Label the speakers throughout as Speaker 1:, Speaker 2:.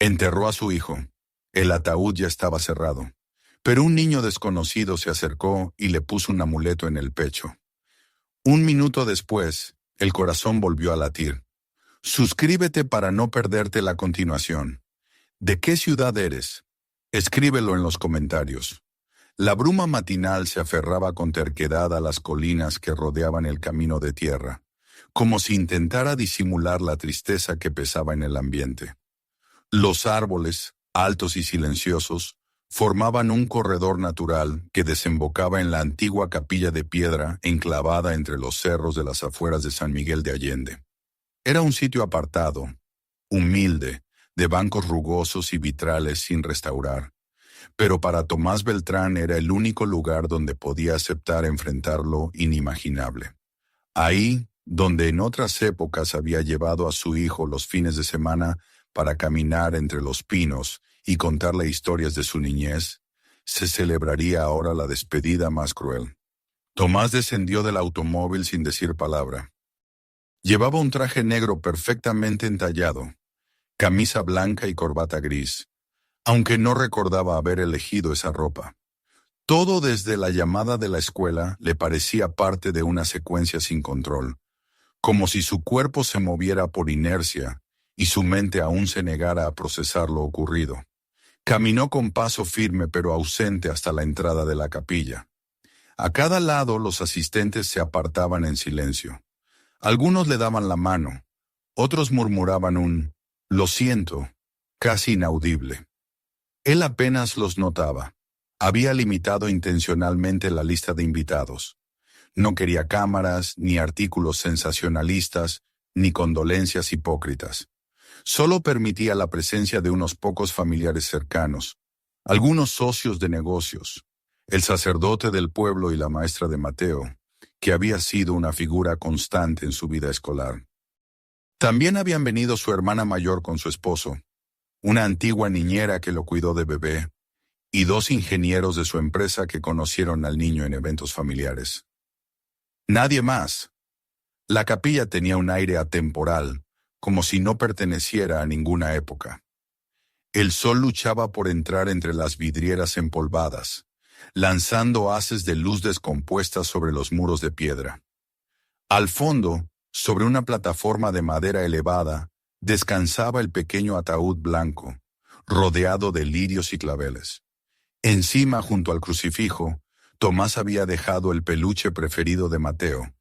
Speaker 1: Enterró a su hijo. El ataúd ya estaba cerrado. Pero un niño desconocido se acercó y le puso un amuleto en el pecho. Un minuto después, el corazón volvió a latir. Suscríbete para no perderte la continuación. ¿De qué ciudad eres? Escríbelo en los comentarios. La bruma matinal se aferraba con terquedad a las colinas que rodeaban el camino de tierra, como si intentara disimular la tristeza que pesaba en el ambiente. Los árboles, altos y silenciosos, formaban un corredor natural que desembocaba en la antigua capilla de piedra enclavada entre los cerros de las afueras de San Miguel de Allende. Era un sitio apartado, humilde, de bancos rugosos y vitrales sin restaurar, pero para Tomás Beltrán era el único lugar donde podía aceptar enfrentar lo inimaginable. Ahí, donde en otras épocas había llevado a su hijo los fines de semana para caminar entre los pinos y contarle historias de su niñez, se celebraría ahora la despedida más cruel. Tomás descendió del automóvil sin decir palabra. Llevaba un traje negro perfectamente entallado, camisa blanca y corbata gris, aunque no recordaba haber elegido esa ropa. Todo desde la llamada de la escuela le parecía parte de una secuencia sin control, como si su cuerpo se moviera por inercia y su mente aún se negara a procesar lo ocurrido. Caminó con paso firme pero ausente hasta la entrada de la capilla. A cada lado los asistentes se apartaban en silencio. Algunos le daban la mano, otros murmuraban un «lo siento», casi inaudible. Él apenas los notaba. Había limitado intencionalmente la lista de invitados. No quería cámaras, ni artículos sensacionalistas, ni condolencias hipócritas. Solo permitía la presencia de unos pocos familiares cercanos, algunos socios de negocios, el sacerdote del pueblo y la maestra de Mateo, que había sido una figura constante en su vida escolar. También habían venido su hermana mayor con su esposo, una antigua niñera que lo cuidó de bebé, y dos ingenieros de su empresa que conocieron al niño en eventos familiares. Nadie más. La capilla tenía un aire atemporal, como si no perteneciera a ninguna época. El sol luchaba por entrar entre las vidrieras empolvadas, lanzando haces de luz descompuesta sobre los muros de piedra. Al fondo, sobre una plataforma de madera elevada, descansaba el pequeño ataúd blanco, rodeado de lirios y claveles. Encima, junto al crucifijo, Tomás había dejado el peluche preferido de Mateo,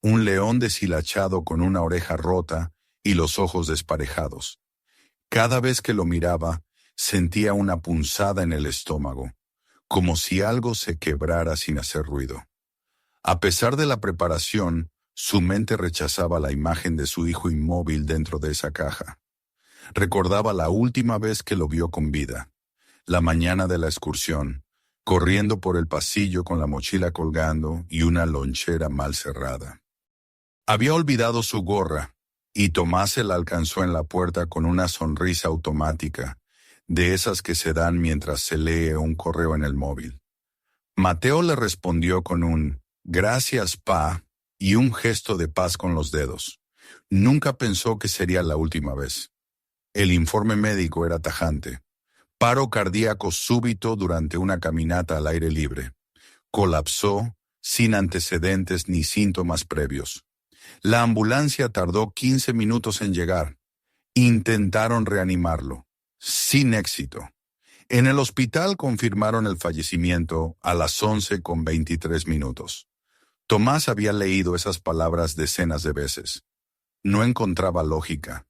Speaker 1: un león deshilachado con una oreja rota y los ojos desparejados. Cada vez que lo miraba, sentía una punzada en el estómago, como si algo se quebrara sin hacer ruido. A pesar de la preparación, su mente rechazaba la imagen de su hijo inmóvil dentro de esa caja. Recordaba la última vez que lo vio con vida, la mañana de la excursión, corriendo por el pasillo con la mochila colgando y una lonchera mal cerrada. Había olvidado su gorra, y Tomás se la alcanzó en la puerta con una sonrisa automática, de esas que se dan mientras se lee un correo en el móvil. Mateo le respondió con un «Gracias, pa», y un gesto de paz con los dedos. Nunca pensó que sería la última vez. El informe médico era tajante. Paro cardíaco súbito durante una caminata al aire libre. Colapsó, sin antecedentes ni síntomas previos. La ambulancia tardó 15 minutos en llegar. Intentaron reanimarlo. Sin éxito. En el hospital confirmaron el fallecimiento a las 11:23. Tomás había leído esas palabras decenas de veces. No encontraba lógica.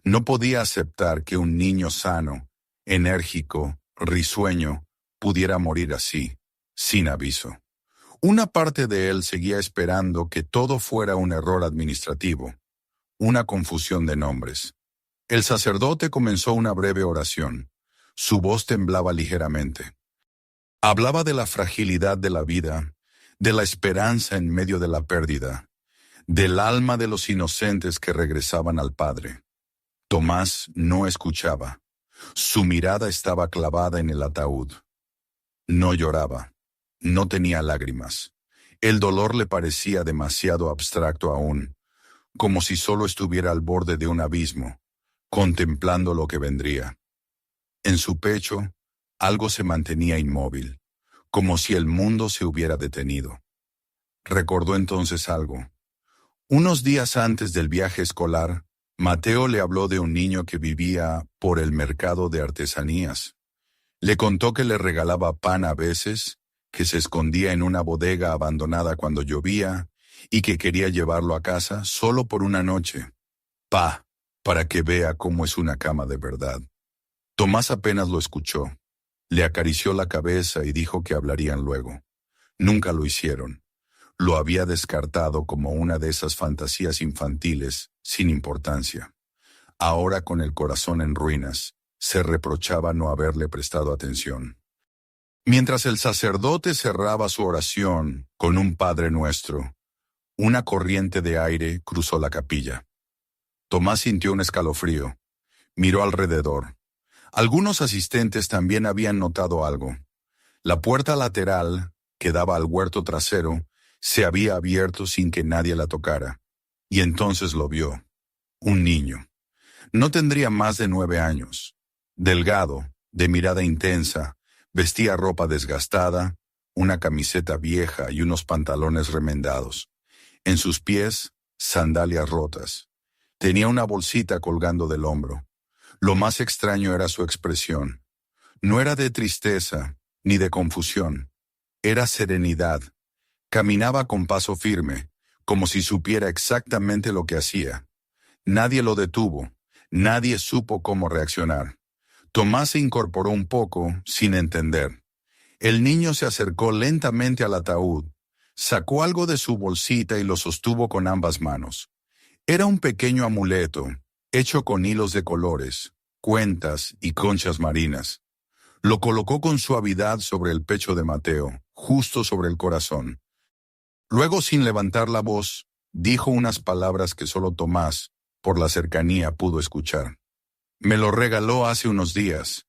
Speaker 1: No podía aceptar que un niño sano, enérgico, risueño, pudiera morir así, sin aviso. Una parte de él seguía esperando que todo fuera un error administrativo, una confusión de nombres. El sacerdote comenzó una breve oración. Su voz temblaba ligeramente. Hablaba de la fragilidad de la vida, de la esperanza en medio de la pérdida, del alma de los inocentes que regresaban al Padre. Tomás no escuchaba. Su mirada estaba clavada en el ataúd. No lloraba. No tenía lágrimas. El dolor le parecía demasiado abstracto aún, como si solo estuviera al borde de un abismo, contemplando lo que vendría. En su pecho, algo se mantenía inmóvil, como si el mundo se hubiera detenido. Recordó entonces algo. Unos días antes del viaje escolar, Mateo le habló de un niño que vivía por el mercado de artesanías. Le contó que le regalaba pan a veces, que se escondía en una bodega abandonada cuando llovía y que quería llevarlo a casa solo por una noche. Para que vea cómo es una cama de verdad. Tomás apenas lo escuchó. Le acarició la cabeza y dijo que hablarían luego. Nunca lo hicieron. Lo había descartado como una de esas fantasías infantiles, sin importancia. Ahora, con el corazón en ruinas, se reprochaba no haberle prestado atención. Mientras el sacerdote cerraba su oración con un Padre Nuestro, una corriente de aire cruzó la capilla. Tomás sintió un escalofrío. Miró alrededor. Algunos asistentes también habían notado algo. La puerta lateral, que daba al huerto trasero, se había abierto sin que nadie la tocara. Y entonces lo vio. Un niño. No tendría más de 9 años. Delgado, de mirada intensa, vestía ropa desgastada, una camiseta vieja y unos pantalones remendados. En sus pies, sandalias rotas. Tenía una bolsita colgando del hombro. Lo más extraño era su expresión. No era de tristeza, ni de confusión. Era serenidad. Caminaba con paso firme, como si supiera exactamente lo que hacía. Nadie lo detuvo. Nadie supo cómo reaccionar. Tomás se incorporó un poco, sin entender. El niño se acercó lentamente al ataúd, sacó algo de su bolsita y lo sostuvo con ambas manos. Era un pequeño amuleto, hecho con hilos de colores, cuentas y conchas marinas. Lo colocó con suavidad sobre el pecho de Mateo, justo sobre el corazón. Luego, sin levantar la voz, dijo unas palabras que solo Tomás, por la cercanía, pudo escuchar. Me lo regaló hace unos días.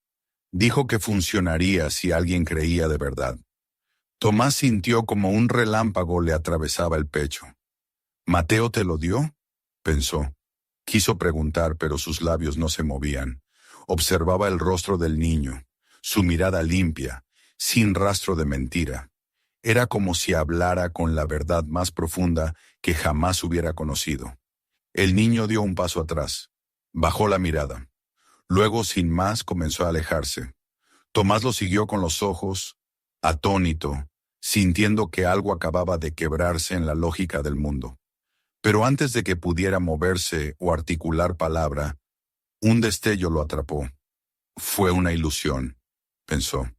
Speaker 1: Dijo que funcionaría si alguien creía de verdad. Tomás sintió como un relámpago le atravesaba el pecho. ¿Mateo te lo dio?, pensó. Quiso preguntar, pero sus labios no se movían. Observaba el rostro del niño, su mirada limpia, sin rastro de mentira. Era como si hablara con la verdad más profunda que jamás hubiera conocido. El niño dio un paso atrás. Bajó la mirada. Luego, sin más, comenzó a alejarse. Tomás lo siguió con los ojos, atónito, sintiendo que algo acababa de quebrarse en la lógica del mundo. Pero antes de que pudiera moverse o articular palabra, un destello lo atrapó. Fue una ilusión, pensó.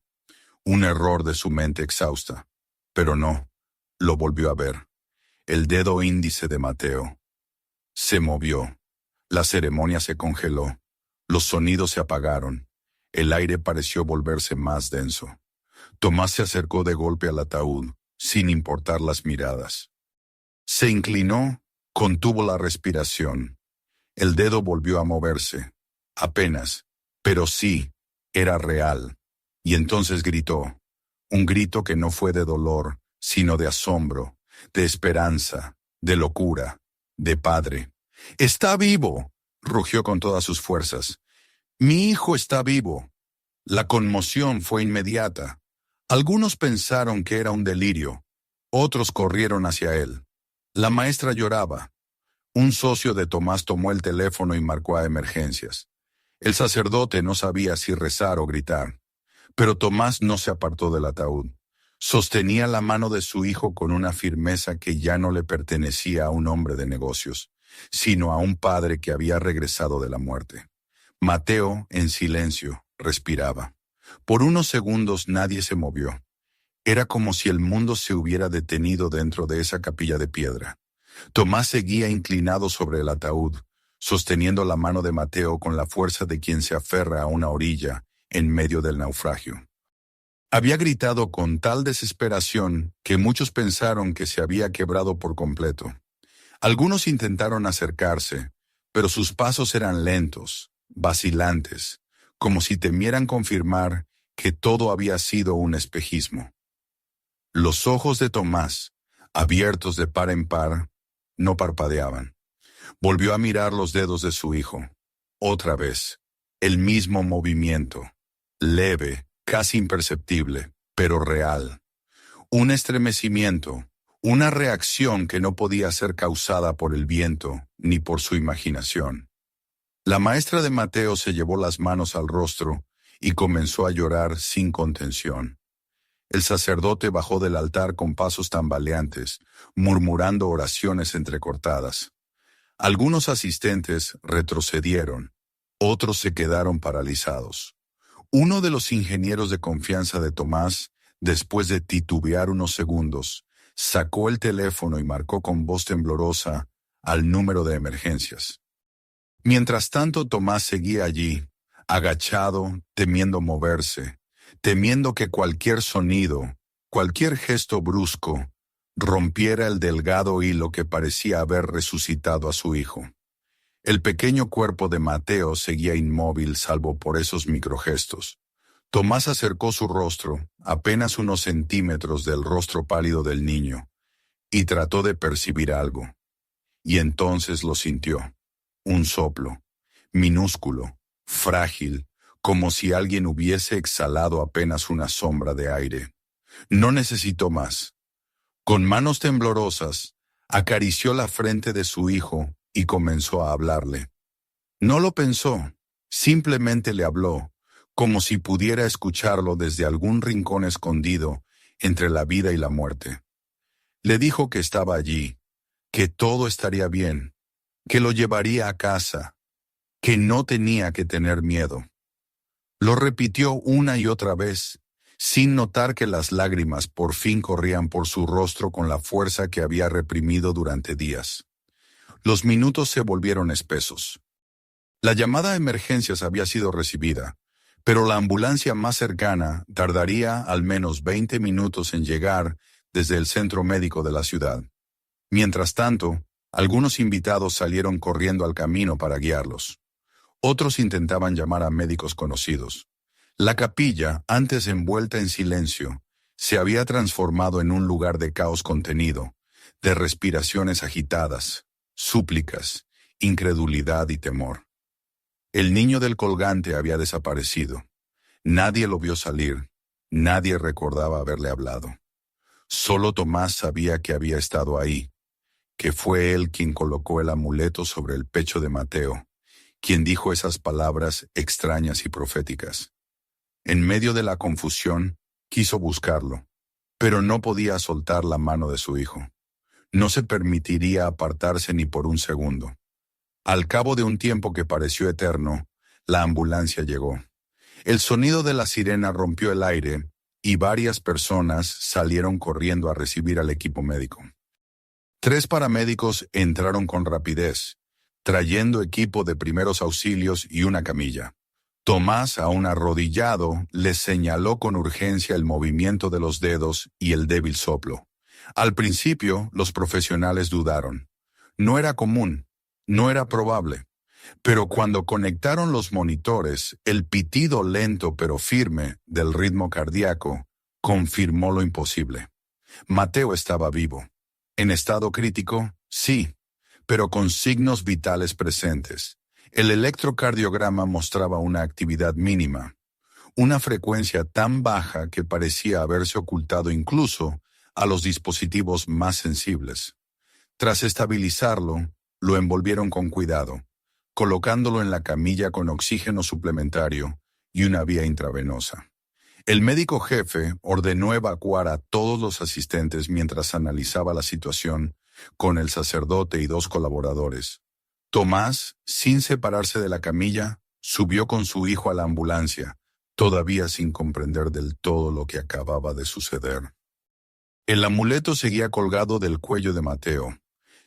Speaker 1: Un error de su mente exhausta. Pero no, lo volvió a ver. El dedo índice de Mateo. Se movió. La ceremonia se congeló. Los sonidos se apagaron. El aire pareció volverse más denso. Tomás se acercó de golpe al ataúd, sin importar las miradas. Se inclinó, contuvo la respiración. El dedo volvió a moverse. Apenas, pero sí, era real. Y entonces gritó. Un grito que no fue de dolor, sino de asombro, de esperanza, de locura, de padre. ¡Está vivo!, rugió con todas sus fuerzas. Mi hijo está vivo. La conmoción fue inmediata. Algunos pensaron que era un delirio. Otros corrieron hacia él. La maestra lloraba. Un socio de Tomás tomó el teléfono y marcó a emergencias. El sacerdote no sabía si rezar o gritar. Pero Tomás no se apartó del ataúd. Sostenía la mano de su hijo con una firmeza que ya no le pertenecía a un hombre de negocios, sino a un padre que había regresado de la muerte. Mateo, en silencio, respiraba. Por unos segundos nadie se movió. Era como si el mundo se hubiera detenido dentro de esa capilla de piedra. Tomás seguía inclinado sobre el ataúd, sosteniendo la mano de Mateo con la fuerza de quien se aferra a una orilla en medio del naufragio. Había gritado con tal desesperación que muchos pensaron que se había quebrado por completo. Algunos intentaron acercarse, pero sus pasos eran lentos, vacilantes, como si temieran confirmar que todo había sido un espejismo. Los ojos de Tomás, abiertos de par en par, no parpadeaban. Volvió a mirar los dedos de su hijo. Otra vez, el mismo movimiento, leve, casi imperceptible, pero real. Un estremecimiento, una reacción que no podía ser causada por el viento ni por su imaginación. La maestra de Mateo se llevó las manos al rostro y comenzó a llorar sin contención. El sacerdote bajó del altar con pasos tambaleantes, murmurando oraciones entrecortadas. Algunos asistentes retrocedieron, otros se quedaron paralizados. Uno de los ingenieros de confianza de Tomás, después de titubear unos segundos, sacó el teléfono y marcó con voz temblorosa al número de emergencias. Mientras tanto, Tomás seguía allí, agachado, temiendo moverse, temiendo que cualquier sonido, cualquier gesto brusco, rompiera el delgado hilo que parecía haber resucitado a su hijo. El pequeño cuerpo de Mateo seguía inmóvil salvo por esos microgestos. Tomás acercó su rostro, apenas unos centímetros del rostro pálido del niño, y trató de percibir algo. Y entonces lo sintió. Un soplo, minúsculo, frágil, como si alguien hubiese exhalado apenas una sombra de aire. No necesitó más. Con manos temblorosas, acarició la frente de su hijo y comenzó a hablarle. No lo pensó, simplemente le habló, como si pudiera escucharlo desde algún rincón escondido entre la vida y la muerte. Le dijo que estaba allí, que todo estaría bien, que lo llevaría a casa, que no tenía que tener miedo. Lo repitió una y otra vez, sin notar que las lágrimas por fin corrían por su rostro con la fuerza que había reprimido durante días. Los minutos se volvieron espesos. La llamada a emergencias había sido recibida, pero la ambulancia más cercana tardaría al menos 20 minutos en llegar desde el centro médico de la ciudad. Mientras tanto, algunos invitados salieron corriendo al camino para guiarlos. Otros intentaban llamar a médicos conocidos. La capilla, antes envuelta en silencio, se había transformado en un lugar de caos contenido, de respiraciones agitadas, súplicas, incredulidad y temor. El niño del colgante había desaparecido. Nadie lo vio salir, nadie recordaba haberle hablado. Solo Tomás sabía que había estado ahí, que fue él quien colocó el amuleto sobre el pecho de Mateo, quien dijo esas palabras extrañas y proféticas. En medio de la confusión, quiso buscarlo, pero no podía soltar la mano de su hijo. No se permitiría apartarse ni por un segundo. Al cabo de un tiempo que pareció eterno, la ambulancia llegó. El sonido de la sirena rompió el aire y varias personas salieron corriendo a recibir al equipo médico. 3 paramédicos entraron con rapidez, trayendo equipo de primeros auxilios y una camilla. Tomás, aún arrodillado, les señaló con urgencia el movimiento de los dedos y el débil soplo. Al principio, los profesionales dudaron. No era común, no era probable. Pero cuando conectaron los monitores, el pitido lento pero firme del ritmo cardíaco confirmó lo imposible. Mateo estaba vivo. En estado crítico, sí, pero con signos vitales presentes. El electrocardiograma mostraba una actividad mínima, una frecuencia tan baja que parecía haberse ocultado incluso a los dispositivos más sensibles. Tras estabilizarlo, lo envolvieron con cuidado, colocándolo en la camilla con oxígeno suplementario y una vía intravenosa. El médico jefe ordenó evacuar a todos los asistentes mientras analizaba la situación con el sacerdote y 2 colaboradores. Tomás, sin separarse de la camilla, subió con su hijo a la ambulancia, todavía sin comprender del todo lo que acababa de suceder. El amuleto seguía colgado del cuello de Mateo.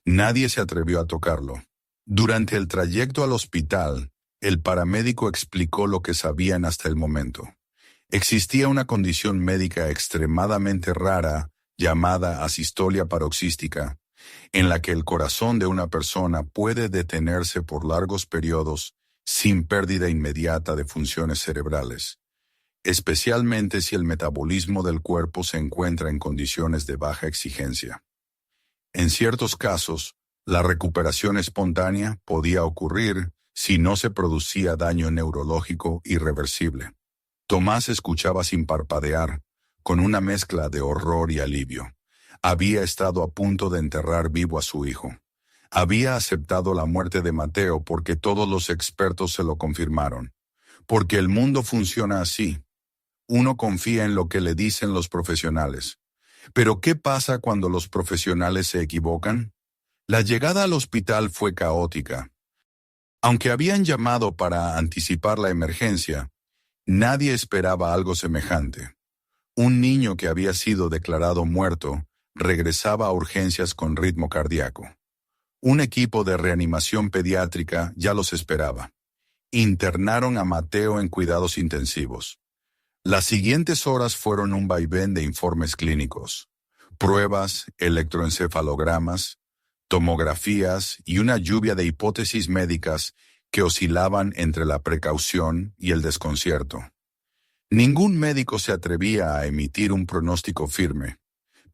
Speaker 1: Nadie se atrevió a tocarlo. Durante el trayecto al hospital, el paramédico explicó lo que sabían hasta el momento. Existía una condición médica extremadamente rara llamada asistolia paroxística, en la que el corazón de una persona puede detenerse por largos periodos sin pérdida inmediata de funciones cerebrales, especialmente si el metabolismo del cuerpo se encuentra en condiciones de baja exigencia. En ciertos casos, la recuperación espontánea podía ocurrir si no se producía daño neurológico irreversible. Tomás escuchaba sin parpadear, con una mezcla de horror y alivio. Había estado a punto de enterrar vivo a su hijo. Había aceptado la muerte de Mateo porque todos los expertos se lo confirmaron. Porque el mundo funciona así. Uno confía en lo que le dicen los profesionales. Pero ¿qué pasa cuando los profesionales se equivocan? La llegada al hospital fue caótica. Aunque habían llamado para anticipar la emergencia, nadie esperaba algo semejante. Un niño que había sido declarado muerto regresaba a urgencias con ritmo cardíaco. Un equipo de reanimación pediátrica ya los esperaba. Internaron a Mateo en cuidados intensivos. Las siguientes horas fueron un vaivén de informes clínicos, pruebas, electroencefalogramas, tomografías y una lluvia de hipótesis médicas que oscilaban entre la precaución y el desconcierto. Ningún médico se atrevía a emitir un pronóstico firme,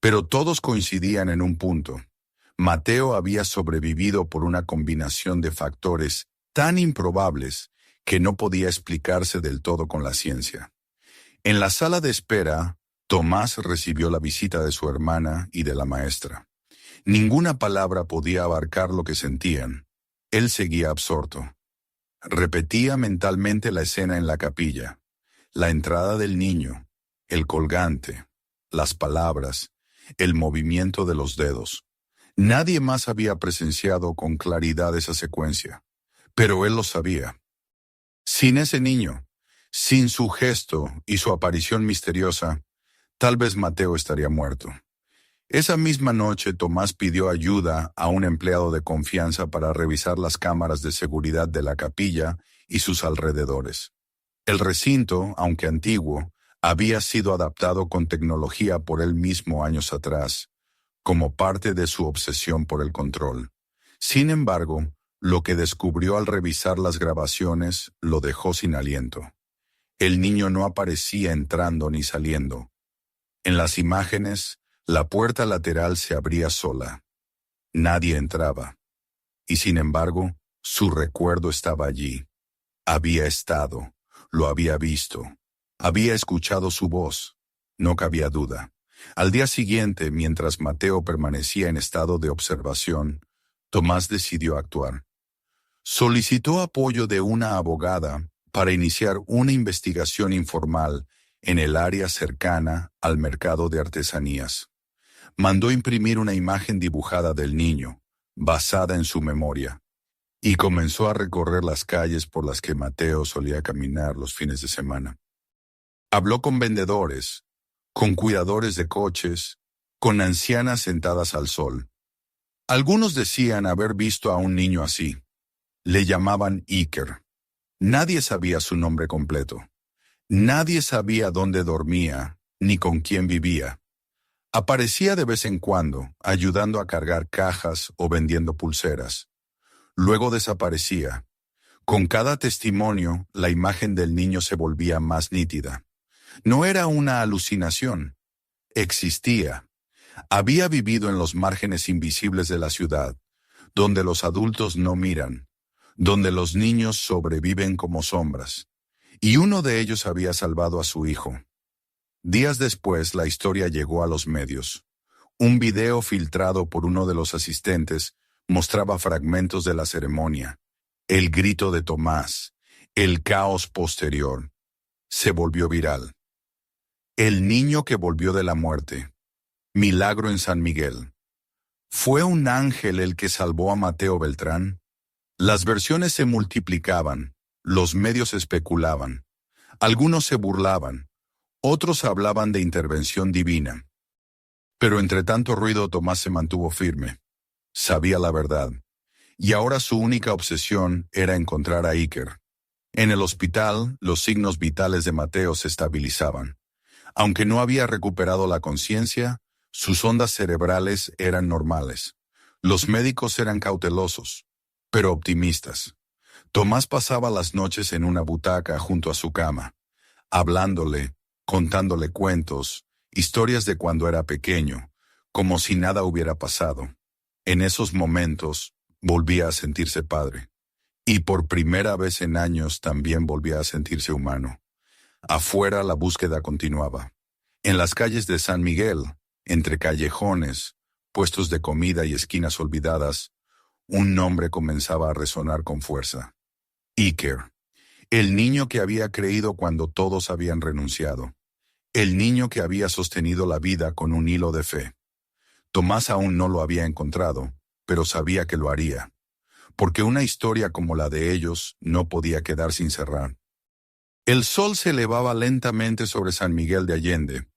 Speaker 1: pero todos coincidían en un punto. Mateo había sobrevivido por una combinación de factores tan improbables que no podía explicarse del todo con la ciencia. En la sala de espera, Tomás recibió la visita de su hermana y de la maestra. Ninguna palabra podía abarcar lo que sentían. Él seguía absorto. Repetía mentalmente la escena en la capilla, la entrada del niño, el colgante, las palabras, el movimiento de los dedos. Nadie más había presenciado con claridad esa secuencia, pero él lo sabía. Sin ese niño, sin su gesto y su aparición misteriosa, tal vez Mateo estaría muerto. Esa misma noche Tomás pidió ayuda a un empleado de confianza para revisar las cámaras de seguridad de la capilla y sus alrededores. El recinto, aunque antiguo, había sido adaptado con tecnología por él mismo años atrás, como parte de su obsesión por el control. Sin embargo, lo que descubrió al revisar las grabaciones lo dejó sin aliento. El niño no aparecía entrando ni saliendo. En las imágenes, la puerta lateral se abría sola. Nadie entraba. Y sin embargo, su recuerdo estaba allí. Había estado, lo había visto, había escuchado su voz. No cabía duda. Al día siguiente, mientras Mateo permanecía en estado de observación, Tomás decidió actuar. Solicitó apoyo de una abogada para iniciar una investigación informal en el área cercana al mercado de artesanías. Mandó imprimir una imagen dibujada del niño, basada en su memoria, y comenzó a recorrer las calles por las que Mateo solía caminar los fines de semana. Habló con vendedores, con cuidadores de coches, con ancianas sentadas al sol. Algunos decían haber visto a un niño así. Le llamaban Iker. Nadie sabía su nombre completo. Nadie sabía dónde dormía, ni con quién vivía. Aparecía de vez en cuando, ayudando a cargar cajas o vendiendo pulseras. Luego desaparecía. Con cada testimonio, la imagen del niño se volvía más nítida. No era una alucinación. Existía. Había vivido en los márgenes invisibles de la ciudad, donde los adultos no miran, donde los niños sobreviven como sombras. Y uno de ellos había salvado a su hijo. Días después, la historia llegó a los medios. Un video filtrado por uno de los asistentes mostraba fragmentos de la ceremonia, el grito de Tomás, el caos posterior. Se volvió viral. El niño que volvió de la muerte. Milagro en San Miguel. ¿Fue un ángel el que salvó a Mateo Beltrán? Las versiones se multiplicaban, los medios especulaban. Algunos se burlaban, otros hablaban de intervención divina. Pero entre tanto ruido Tomás se mantuvo firme. Sabía la verdad. Y ahora su única obsesión era encontrar a Iker. En el hospital, los signos vitales de Mateo se estabilizaban. Aunque no había recuperado la conciencia, sus ondas cerebrales eran normales. Los médicos eran cautelosos, pero optimistas. Tomás pasaba las noches en una butaca junto a su cama, hablándole, contándole cuentos, historias de cuando era pequeño, como si nada hubiera pasado. En esos momentos, volvía a sentirse padre. Y por primera vez en años también volvía a sentirse humano. Afuera la búsqueda continuaba. En las calles de San Miguel, entre callejones, puestos de comida y esquinas olvidadas, un nombre comenzaba a resonar con fuerza. Iker, el niño que había creído cuando todos habían renunciado. El niño que había sostenido la vida con un hilo de fe. Tomás aún no lo había encontrado, pero sabía que lo haría, porque una historia como la de ellos no podía quedar sin cerrar. El sol se elevaba lentamente sobre San Miguel de Allende,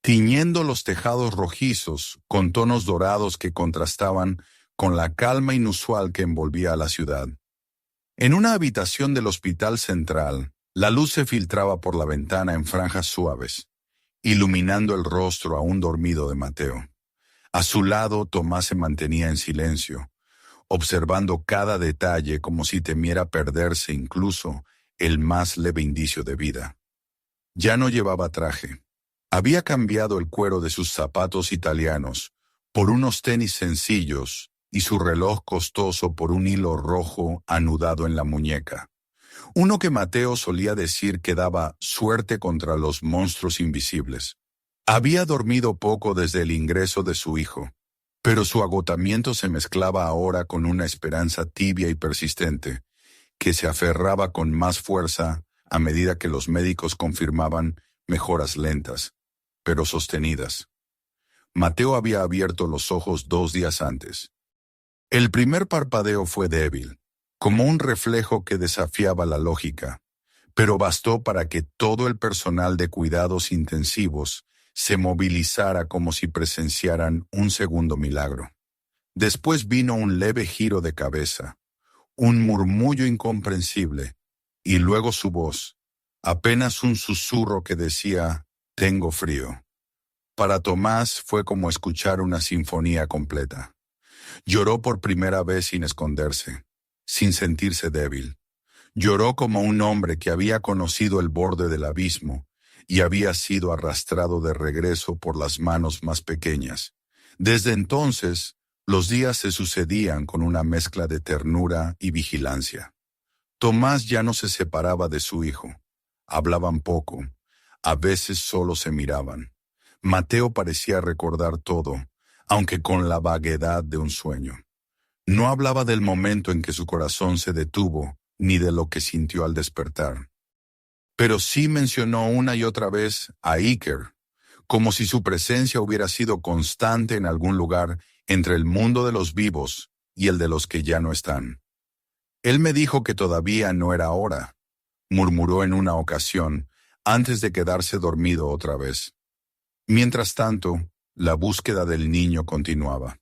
Speaker 1: tiñendo los tejados rojizos con tonos dorados que contrastaban con la calma inusual que envolvía a la ciudad. En una habitación del Hospital Central, la luz se filtraba por la ventana en franjas suaves, iluminando el rostro aún dormido de Mateo. A su lado, Tomás se mantenía en silencio, observando cada detalle como si temiera perderse incluso el más leve indicio de vida. Ya no llevaba traje. Había cambiado el cuero de sus zapatos italianos por unos tenis sencillos y su reloj costoso por un hilo rojo anudado en la muñeca. Uno que Mateo solía decir que daba suerte contra los monstruos invisibles. Había dormido poco desde el ingreso de su hijo, pero su agotamiento se mezclaba ahora con una esperanza tibia y persistente, que se aferraba con más fuerza a medida que los médicos confirmaban mejoras lentas, pero sostenidas. Mateo había abierto los ojos 2 días antes. El primer parpadeo fue débil, como un reflejo que desafiaba la lógica, pero bastó para que todo el personal de cuidados intensivos se movilizara como si presenciaran un segundo milagro. Después vino un leve giro de cabeza, un murmullo incomprensible, y luego su voz, apenas un susurro que decía, «Tengo frío». Para Tomás fue como escuchar una sinfonía completa. Lloró por primera vez sin esconderse, sin sentirse débil. Lloró como un hombre que había conocido el borde del abismo y había sido arrastrado de regreso por las manos más pequeñas. Desde entonces, los días se sucedían con una mezcla de ternura y vigilancia. Tomás ya no se separaba de su hijo. Hablaban poco, a veces solo se miraban. Mateo parecía recordar todo, aunque con la vaguedad de un sueño. No hablaba del momento en que su corazón se detuvo, ni de lo que sintió al despertar. Pero sí mencionó una y otra vez a Iker, como si su presencia hubiera sido constante en algún lugar entre el mundo de los vivos y el de los que ya no están. Él me dijo que todavía no era hora, murmuró en una ocasión, antes de quedarse dormido otra vez. Mientras tanto, la búsqueda del niño continuaba.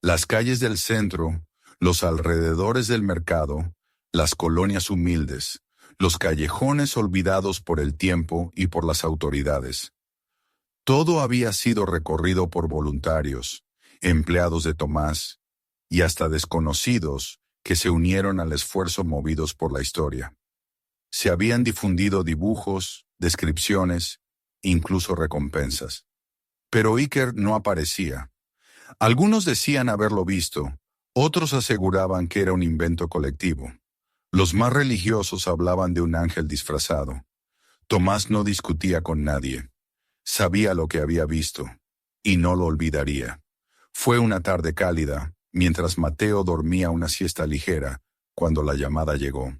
Speaker 1: Las calles del centro, los alrededores del mercado, las colonias humildes, los callejones olvidados por el tiempo y por las autoridades. Todo había sido recorrido por voluntarios, empleados de Tomás y hasta desconocidos que se unieron al esfuerzo movidos por la historia. Se habían difundido dibujos, descripciones, incluso recompensas. Pero Iker no aparecía. Algunos decían haberlo visto, otros aseguraban que era un invento colectivo. Los más religiosos hablaban de un ángel disfrazado. Tomás no discutía con nadie. Sabía lo que había visto, y no lo olvidaría. Fue una tarde cálida, mientras Mateo dormía una siesta ligera, cuando la llamada llegó.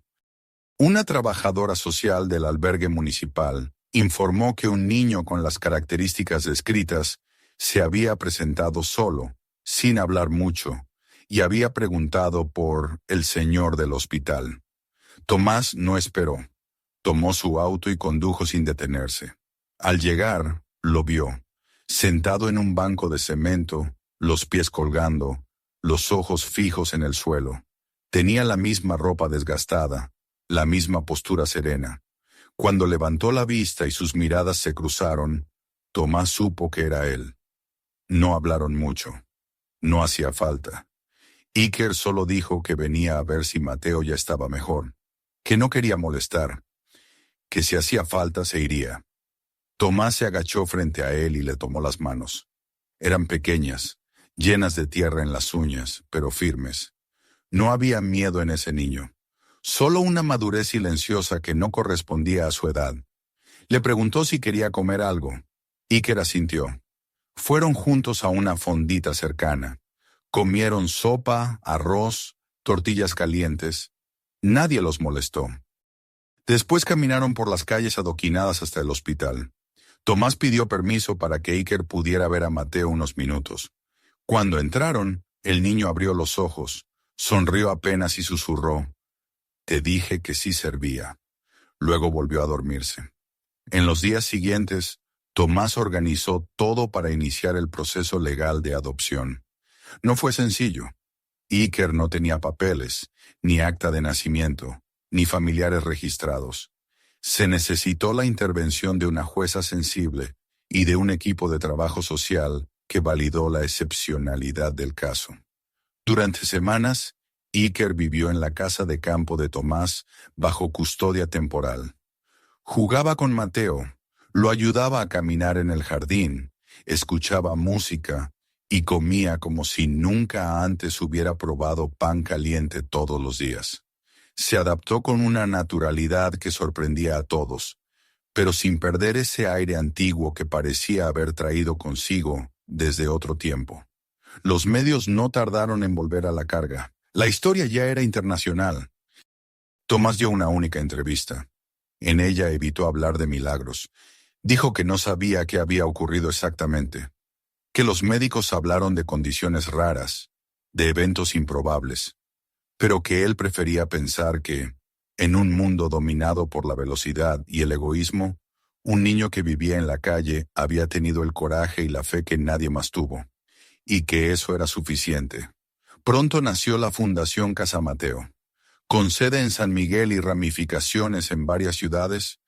Speaker 1: Una trabajadora social del albergue municipal informó que un niño con las características descritas se había presentado solo, sin hablar mucho, y había preguntado por el señor del hospital. Tomás no esperó. Tomó su auto y condujo sin detenerse. Al llegar, lo vio, sentado en un banco de cemento, los pies colgando, los ojos fijos en el suelo. Tenía la misma ropa desgastada, la misma postura serena. Cuando levantó la vista y sus miradas se cruzaron, Tomás supo que era él. No hablaron mucho. No hacía falta. Iker solo dijo que venía a ver si Mateo ya estaba mejor, que no quería molestar, que si hacía falta se iría. Tomás se agachó frente a él y le tomó las manos. Eran pequeñas, llenas de tierra en las uñas, pero firmes. No había miedo en ese niño, solo una madurez silenciosa que no correspondía a su edad. Le preguntó si quería comer algo. Iker asintió. Fueron juntos a una fondita cercana. Comieron sopa, arroz, tortillas calientes. Nadie los molestó. Después caminaron por las calles adoquinadas hasta el hospital. Tomás pidió permiso para que Iker pudiera ver a Mateo unos minutos. Cuando entraron, el niño abrió los ojos, sonrió apenas y susurró: «Te dije que sí servía». Luego volvió a dormirse. En los días siguientes, Tomás organizó todo para iniciar el proceso legal de adopción. No fue sencillo. Iker no tenía papeles, ni acta de nacimiento, ni familiares registrados. Se necesitó la intervención de una jueza sensible y de un equipo de trabajo social que validó la excepcionalidad del caso. Durante semanas, Iker vivió en la casa de campo de Tomás bajo custodia temporal. Jugaba con Mateo, lo ayudaba a caminar en el jardín, escuchaba música y comía como si nunca antes hubiera probado pan caliente todos los días. Se adaptó con una naturalidad que sorprendía a todos, pero sin perder ese aire antiguo que parecía haber traído consigo desde otro tiempo. Los medios no tardaron en volver a la carga. La historia ya era internacional. Tomás dio una única entrevista. En ella evitó hablar de milagros. Dijo que no sabía qué había ocurrido exactamente, que los médicos hablaron de condiciones raras, de eventos improbables, pero que él prefería pensar que, en un mundo dominado por la velocidad y el egoísmo, un niño que vivía en la calle había tenido el coraje y la fe que nadie más tuvo, y que eso era suficiente. Pronto nació la Fundación Casa Mateo. Con sede en San Miguel y ramificaciones en varias ciudades,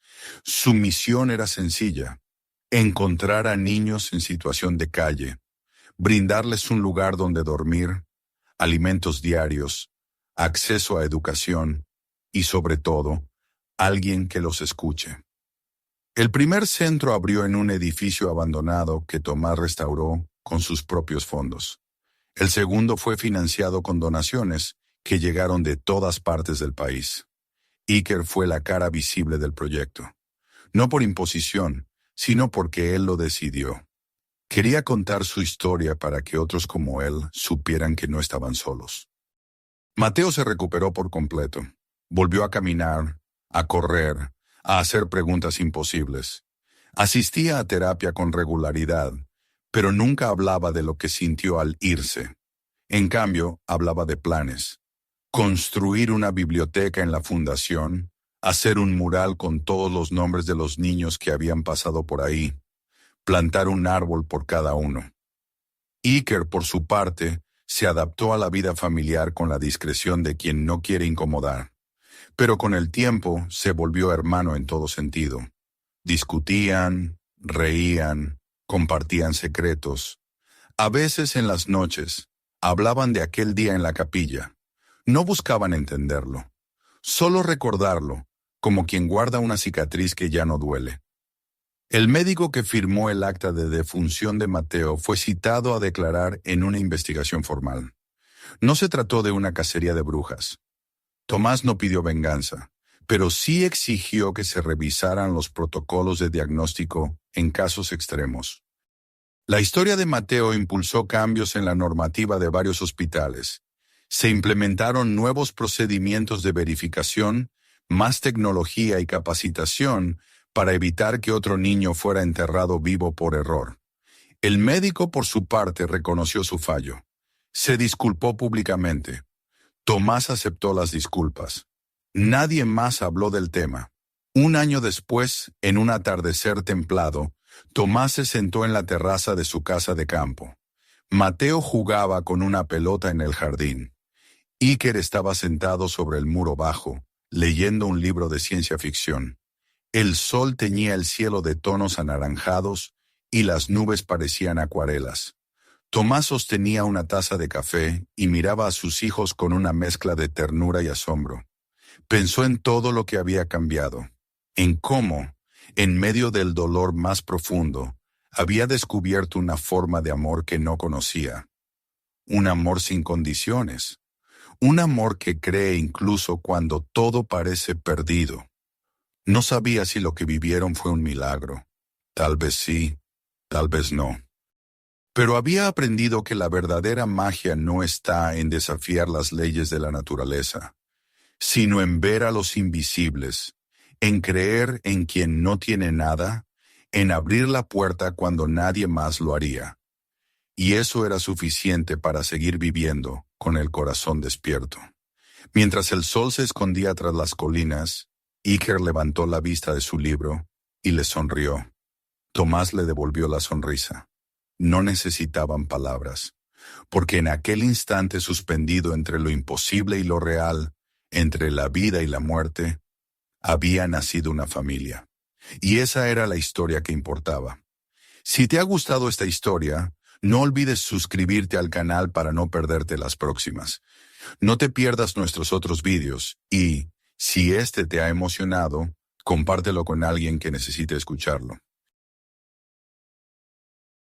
Speaker 1: su misión era sencilla: encontrar a niños en situación de calle, brindarles un lugar donde dormir, alimentos diarios, acceso a educación y, sobre todo, alguien que los escuche. El primer centro abrió en un edificio abandonado que Tomás restauró con sus propios fondos. El segundo fue financiado con donaciones que llegaron de todas partes del país. Iker fue la cara visible del proyecto, no por imposición, sino porque él lo decidió. Quería contar su historia para que otros como él supieran que no estaban solos. Mateo se recuperó por completo. Volvió a caminar, a correr, a hacer preguntas imposibles. Asistía a terapia con regularidad, pero nunca hablaba de lo que sintió al irse. En cambio, hablaba de planes. Construir una biblioteca en la fundación, hacer un mural con todos los nombres de los niños que habían pasado por ahí, plantar un árbol por cada uno. Iker, por su parte, se adaptó a la vida familiar con la discreción de quien no quiere incomodar, pero con el tiempo se volvió hermano en todo sentido. Discutían, reían, compartían secretos. A veces en las noches, hablaban de aquel día en la capilla. No buscaban entenderlo, solo recordarlo, como quien guarda una cicatriz que ya no duele. El médico que firmó el acta de defunción de Mateo fue citado a declarar en una investigación formal. No se trató de una cacería de brujas. Tomás no pidió venganza, pero sí exigió que se revisaran los protocolos de diagnóstico en casos extremos. La historia de Mateo impulsó cambios en la normativa de varios hospitales. Se implementaron nuevos procedimientos de verificación, más tecnología y capacitación para evitar que otro niño fuera enterrado vivo por error. El médico, por su parte, reconoció su fallo. Se disculpó públicamente. Tomás aceptó las disculpas. Nadie más habló del tema. Un año después, en un atardecer templado, Tomás se sentó en la terraza de su casa de campo. Mateo jugaba con una pelota en el jardín. Iker estaba sentado sobre el muro bajo, leyendo un libro de ciencia ficción. El sol teñía el cielo de tonos anaranjados y las nubes parecían acuarelas. Tomás sostenía una taza de café y miraba a sus hijos con una mezcla de ternura y asombro. Pensó en todo lo que había cambiado, en cómo, en medio del dolor más profundo, había descubierto una forma de amor que no conocía. Un amor sin condiciones. Un amor que cree incluso cuando todo parece perdido. No sabía si lo que vivieron fue un milagro. Tal vez sí, tal vez no. Pero había aprendido que la verdadera magia no está en desafiar las leyes de la naturaleza, sino en ver a los invisibles, en creer en quien no tiene nada, en abrir la puerta cuando nadie más lo haría. Y eso era suficiente para seguir viviendo con el corazón despierto. Mientras el sol se escondía tras las colinas, Iker levantó la vista de su libro y le sonrió. Tomás le devolvió la sonrisa. No necesitaban palabras, porque en aquel instante suspendido entre lo imposible y lo real, entre la vida y la muerte, había nacido una familia. Y esa era la historia que importaba. Si te ha gustado esta historia, no olvides suscribirte al canal para no perderte las próximas. No te pierdas nuestros otros vídeos y, si este te ha emocionado, compártelo con alguien que necesite escucharlo.